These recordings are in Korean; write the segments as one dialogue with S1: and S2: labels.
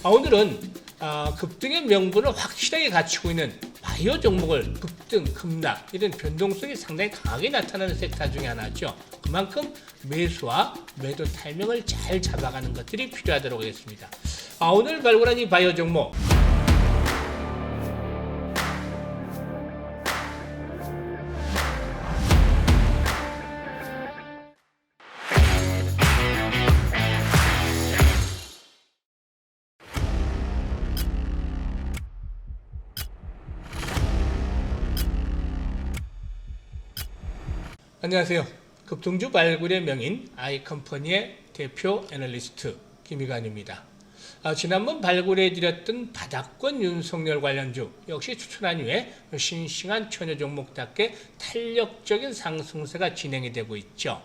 S1: 오늘은 급등의 명분을 확실하게 갖추고 있는 바이오 종목을 급등, 급락 이런 변동성이 상당히 강하게 나타나는 섹터 중에 하나죠. 그만큼 매수와 매도 타이밍을 잘 잡아가는 것들이 필요하도록 하겠습니다. 오늘 발굴한 이 바이오 종목 안녕하세요. 급등주 발굴의 명인 아이컴퍼니의 대표 애널리스트 김희관입니다. 지난번 발굴해드렸던 바닥권 윤석열 관련주 역시 추천한 이후에 싱싱한 처녀 종목답게 탄력적인 상승세가 진행이 되고 있죠.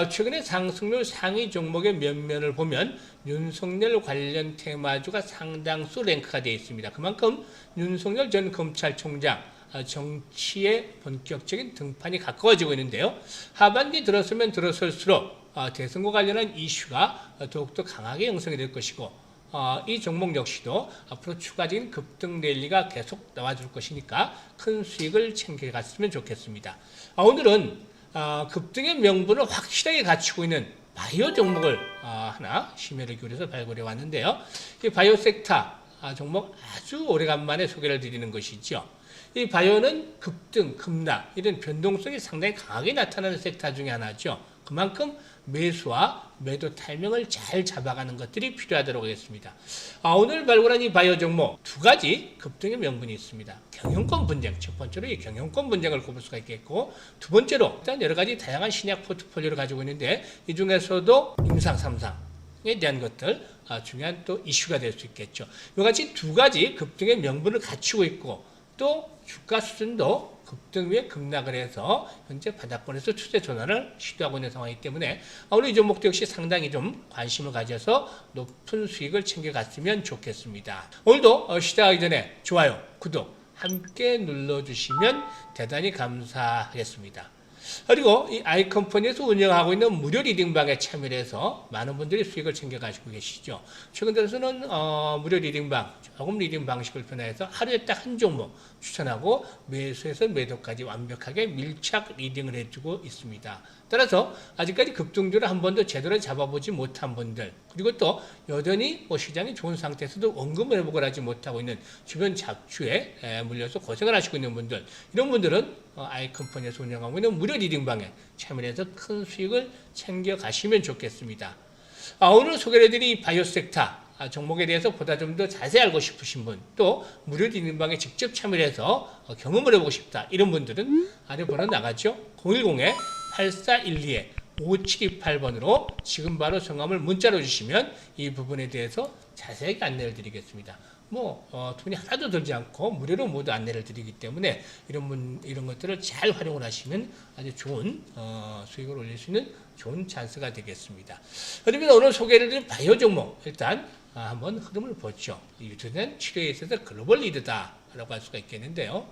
S1: 최근에 상승률 상위 종목의 면면을 보면 윤석열 관련 테마주가 상당수 랭크가 되어 있습니다. 그만큼 윤석열 전 검찰총장 정치의 본격적인 등판이 가까워지고 있는데요. 하반기 들어서면 들어설수록 대선과 관련한 이슈가 더욱더 강하게 형성이 될 것이고 이 종목 역시도 앞으로 추가적인 급등 랠리가 계속 나와줄 것이니까 큰 수익을 챙겨갔으면 좋겠습니다. 오늘은 급등의 명분을 확실하게 갖추고 있는 바이오 종목을 하나 심혈을 기울여서 발굴해 왔는데요. 이 바이오 섹터 종목 아주 오래간만에 소개를 드리는 것이죠. 이 바이오는 급등, 급락 이런 변동성이 상당히 강하게 나타나는 섹터 중에 하나죠. 그만큼 매수와 매도 타이밍을 잘 잡아가는 것들이 필요하도록 하겠습니다. 오늘 발굴한 이 바이오 종목 두 가지 급등의 명분이 있습니다. 경영권 분쟁, 첫 번째로 이 경영권 분쟁을 꼽을 수가 있겠고, 두 번째로 일단 여러 가지 다양한 신약 포트폴리오를 가지고 있는데 이 중에서도 임상 3상에 대한 것들 중요한 또 이슈가 될 수 있겠죠. 이와 같이 두 가지 급등의 명분을 갖추고 있고 또 주가 수준도 급등 위에 급락을 해서 현재 바닥권에서 추세 전환을 시도하고 있는 상황이기 때문에 오늘 이 종목도 역시 상당히 좀 관심을 가져서 높은 수익을 챙겨갔으면 좋겠습니다. 오늘도 시작하기 전에 좋아요, 구독 함께 눌러주시면 대단히 감사하겠습니다. 그리고 이 아이컴퍼니에서 운영하고 있는 무료 리딩방에 참여를 해서 많은 분들이 수익을 챙겨가시고 계시죠. 최근 들어서는 무료 리딩방, 조금 리딩 방식을 변화해서 하루에 딱 한 종목 추천하고 매수에서 매도까지 완벽하게 밀착 리딩을 해주고 있습니다. 따라서 아직까지 급등주를 한 번도 제대로 잡아보지 못한 분들, 그리고 또 여전히 시장이 좋은 상태에서도 원금을 회복을 하지 못하고 있는 주변 잡주에 물려서 고생을 하시고 있는 분들, 이런 분들은 아이컴퍼니에서 운영하고 있는 무료 리딩방에 참여해서 큰 수익을 챙겨 가시면 좋겠습니다. 오늘 소개해드린 바이오 섹터 종목에 대해서 보다 좀 더 자세히 알고 싶으신 분, 또 무료 리딩방에 직접 참여해서 경험을 해보고 싶다 이런 분들은 아래 번호 나가죠. 010-8412-5728번으로 지금 바로 성함을 문자로 주시면 이 부분에 대해서 자세하게 안내를 드리겠습니다. 돈이 하나도 들지 않고 무료로 모두 안내를 드리기 때문에 이런 것들을 잘 활용을 하시면 아주 좋은 수익을 올릴 수 있는 좋은 찬스가 되겠습니다. 그러면 오늘 소개를 드린 바이오 종목 일단 한번 흐름을 보죠. 유전자 치료에 있어서 글로벌 리더다라고 할 수가 있겠는데요.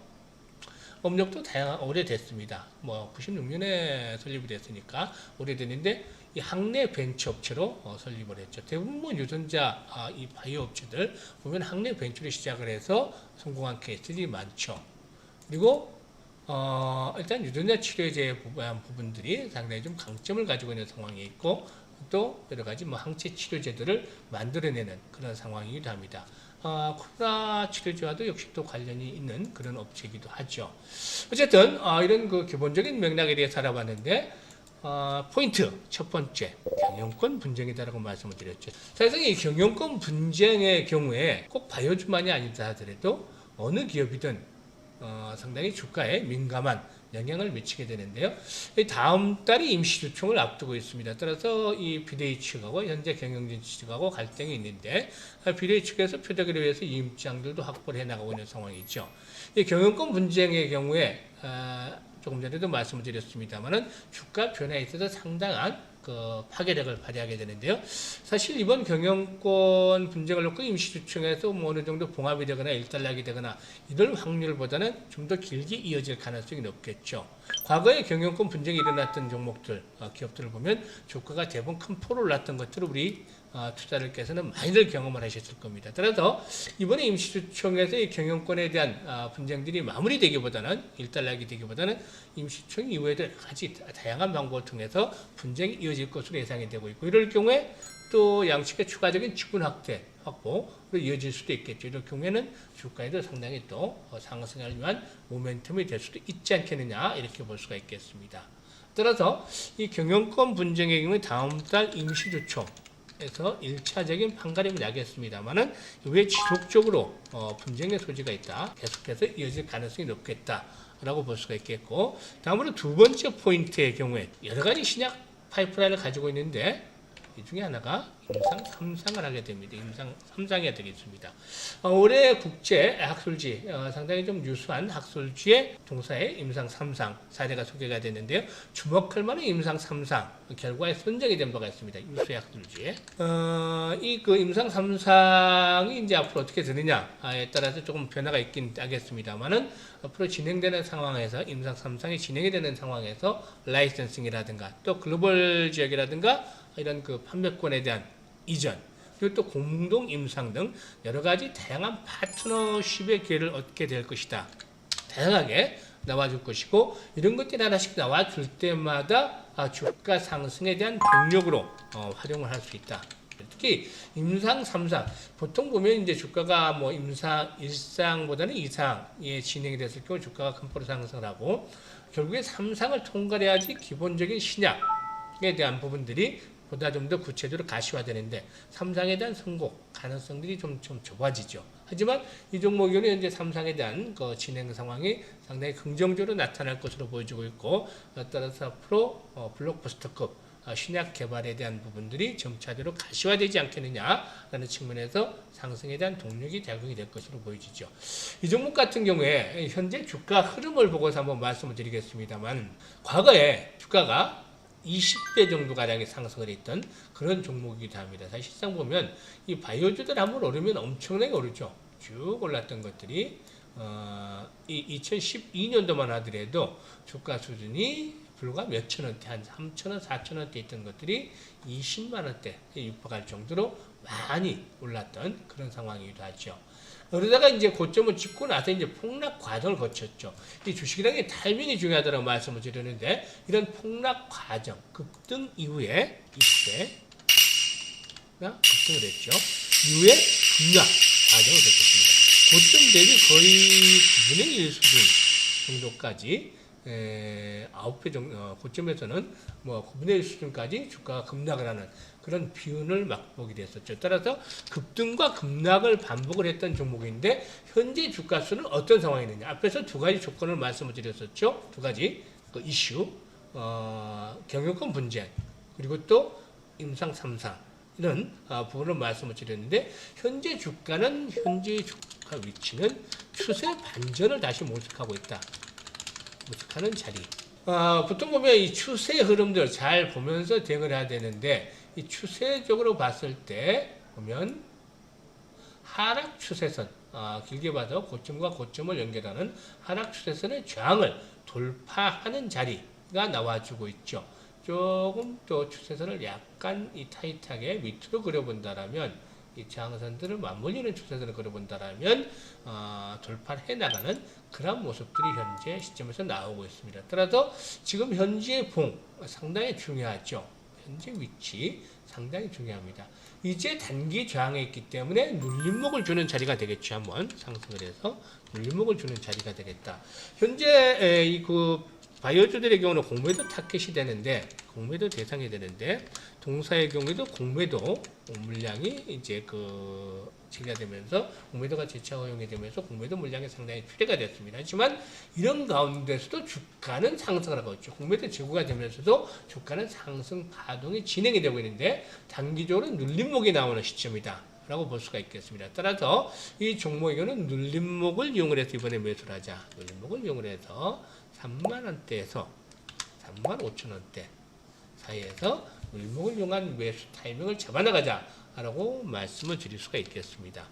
S1: 업력도 오래됐습니다. 96년에 설립이 됐으니까 오래됐는데 이 학내 벤처 업체로 설립을 했죠. 대부분 유전자 이 바이오 업체들 보면 학내 벤처로 시작을 해서 성공한 케이스들이 많죠. 그리고 일단 유전자 치료에 대한 부분들이 상당히 좀 강점을 가지고 있는 상황이 있고 또 여러 가지 항체 치료제들을 만들어내는 그런 상황이기도 합니다. 코로나 치료제와도 역시 또 관련이 있는 그런 업체이기도 하죠. 어쨌든 이런 그 기본적인 맥락에 대해서 알아봤는데 포인트 첫 번째 경영권 분쟁이다라고 말씀을 드렸죠. 사실상 이 경영권 분쟁의 경우에 꼭 바이오주만이 아니다 하더라도 어느 기업이든 상당히 주가에 민감한 영향을 미치게 되는데요. 다음 달이 임시주총을 앞두고 있습니다. 따라서 이 비대위 측하고 현재 경영진 측하고 갈등이 있는데 비대위 측에서 표적을 위해서 임장들도 확보를 해나가고 있는 상황이죠. 이 경영권 분쟁의 경우에 조금 전에도 말씀을 드렸습니다만은 주가 변화에 있어서 상당한 파괴력을 발휘하게 되는데요. 사실 이번 경영권 분쟁을 놓고 임시주총에서 뭐 어느 정도 봉합이 되거나 일단락이 되거나 이럴 확률보다는 좀 더 길게 이어질 가능성이 높겠죠. 과거에 경영권 분쟁이 일어났던 종목들, 기업들을 보면 주가가 대부분 큰 폭으로 올랐던 것들을 우리 투자자들께서는 많이들 경험을 하셨을 겁니다. 따라서 이번에 임시주총에서 이 경영권에 대한 분쟁들이 마무리되기보다는 일단락이 되기보다는 임시주총 이후에도 여러 가지 다양한 방법을 통해서 분쟁이 이어질 것으로 예상이 되고 있고 이럴 경우에 또 양측의 추가적인 지분 확보로 이어질 수도 있겠죠. 이럴 경우에는 주가에도 상당히 또 상승을 위한 모멘텀이 될 수도 있지 않겠느냐 이렇게 볼 수가 있겠습니다. 따라서 이 경영권 분쟁의 경우에 다음 달 임시주총 에서 1차적인 판가름이 나겠습니다만은 이후에 지속적으로 분쟁의 소지가 있다. 계속해서 이어질 가능성이 높겠다라고 볼 수가 있겠고 다음으로 두 번째 포인트의 경우에 여러 가지 신약 파이프라인을 가지고 있는데 이 중에 하나가 임상 3상을 하게 됩니다. 임상 3상이 되겠습니다. 올해 국제 학술지 상당히 좀 유수한 학술지의 동사의 임상 3상 사례가 소개가 됐는데요. 주목할 만한 임상 3상 결과에 선정이 된 바가 있습니다. 유수의 학술지에 이 임상 3상이 이제 앞으로 어떻게 되느냐에 따라서 조금 변화가 있긴 하겠습니다만은 앞으로 진행되는 상황에서 임상 3상이 진행이 되는 상황에서 라이선싱이라든가 또 글로벌 지역이라든가 이런 판매권에 대한 이전, 그리고 또 공동 임상 등 여러 가지 다양한 파트너십의 기회를 얻게 될 것이다. 다양하게 나와줄 것이고 이런 것들이 하나씩 나와줄 때마다 주가 상승에 대한 동력으로 활용을 할 수 있다. 특히 임상 3상 보통 보면 이제 주가가 뭐 임상 1상보다는 2상에 진행이 됐을 경우 주가가 큰 폭으로 상승을 하고 결국에 3상을 통과해야지 기본적인 신약에 대한 부분들이 보다 좀 더 구체적으로 가시화되는데 3상에 대한 성공 가능성들이 좀 좁아지죠. 하지만 이 종목에는 현재 3상에 대한 진행 상황이 상당히 긍정적으로 나타날 것으로 보여지고 있고 따라서 앞으로 블록버스터급 신약 개발에 대한 부분들이 점차적으로 가시화되지 않겠느냐라는 측면에서 상승에 대한 동력이 작용이 될 것으로 보여지죠. 이 종목 같은 경우에 현재 주가 흐름을 보고서 한번 말씀을 드리겠습니다만 과거에 주가가 20배 정도 가량의 상승을 했던 그런 종목이기도 합니다. 사실상 보면 이 바이오주들 한번 오르면 엄청나게 오르죠. 쭉 올랐던 것들이 이 2012년도만 하더라도 주가 수준이 불과 몇천 원대, 한 3,000원, 4,000원대 있던 것들이 20만 원대에 육박할 정도로 많이 올랐던 그런 상황이기도 하죠. 그러다가 이제 고점을 찍고 나서 이제 폭락 과정을 거쳤죠. 이 주식이라는 게 타이밍이 중요하다고 말씀을 드렸는데 이런 폭락 과정, 급등 이후에 이때가 급등을 했죠. 이후에 급락 과정을 거쳤습니다. 고점 대비 거의 9분의 1 수준 정도까지 9배 정도, 고점에서는 뭐 9분의 1 수준까지 주가가 급락을 하는 그런 비운을 맛보게 됐었죠. 따라서 급등과 급락을 반복을 했던 종목인데 현재 주가수는 어떤 상황이 있느냐. 앞에서 두 가지 조건을 말씀을 드렸었죠. 두 가지 이슈, 경영권 분쟁 그리고 또 임상 3상 이런 부분을 말씀을 드렸는데 현재 주가는 현재 주가 위치는 추세 반전을 다시 모색하고 있다. 모색하는 자리. 보통 보면 이 추세 흐름들 잘 보면서 대응을 해야 되는데 이 추세적으로 봤을 때 보면 하락 추세선 길게 봐서 고점과 고점을 연결하는 하락 추세선의 저항을 돌파하는 자리가 나와주고 있죠. 조금 또 추세선을 약간 이 타이트하게 밑으로 그려본다라면 이 저항선들을 맞물리는 추세선을 그려본다라면 돌파해 나가는 그런 모습들이 현재 시점에서 나오고 있습니다. 따라서 지금 현재의 봉 상당히 중요하죠. 현재 위치 상당히 중요합니다. 이제 단기 저항에 있기 때문에 눌림목을 주는 자리가 되겠죠. 한번 상승을 해서 눌림목을 주는 자리가 되겠다. 현재 바이오주들의 경우는 공매도 타켓이 되는데 공매도 대상이 되는데 동사의 경우에도 공매도 물량이 이제 제기가 되면서 공매도가 재차 허용이 되면서 공매도 물량이 상당히 출회가 됐습니다. 하지만 이런 가운데서도 주가는 상승을 하고 있죠. 공매도 제고가 되면서도 주가는 상승 파동이 진행이 되고 있는데 단기적으로 눌림목이 나오는 시점이다. 라고 볼 수가 있겠습니다. 따라서 이 종목에게는 눌림목을 이용을 해서 이번에 매수를 하자. 눌림목을 이용을 해서 3만원대에서 35,000원대 사이에서 눌림목을 이용한 매수 타이밍을 잡아나가자라고 말씀을 드릴 수가 있겠습니다.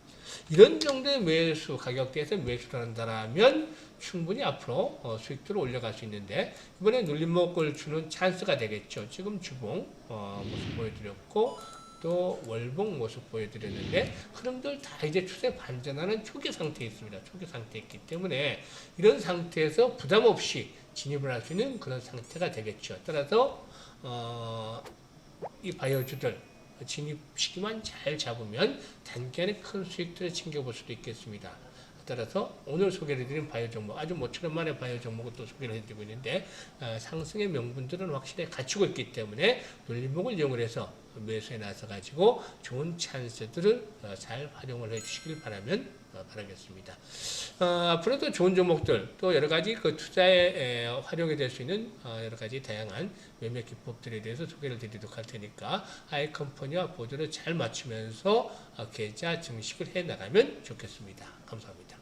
S1: 이런 정도의 매수 가격대에서 매수를 한다면 충분히 앞으로 수익들을 올려갈 수 있는데, 이번에 눌림목을 주는 찬스가 되겠죠. 지금 주봉 모습 보여드렸고 또 월봉 모습 보여드렸는데, 흐름들 다 이제 추세 반전하는 초기 상태에 있습니다. 초기 상태에 있기 때문에 이런 상태에서 부담 없이 진입을 할 수 있는 그런 상태가 되겠죠. 따라서 이 바이오주들 진입 시기만 잘 잡으면 단기간에 큰 수익들을 챙겨볼 수도 있겠습니다. 따라서 오늘 소개를 해드린 바이오 종목, 아주 모처럼 만에 바이오 종목을 또 소개를 해드리고 있는데, 상승의 명분들은 확실히 갖추고 있기 때문에 눌림목을 이용을 해서 매수에 나서 가지고 좋은 찬스들을 잘 활용을 해주시길 바라겠습니다. 앞으로도 좋은 종목들, 또 여러 가지 그 투자에 활용이 될 수 있는 여러 가지 다양한 매매 기법들에 대해서 소개를 드리도록 할 테니까 아이컴퍼니와 보조를 잘 맞추면서 계좌 증식을 해 나가면 좋겠습니다. 감사합니다.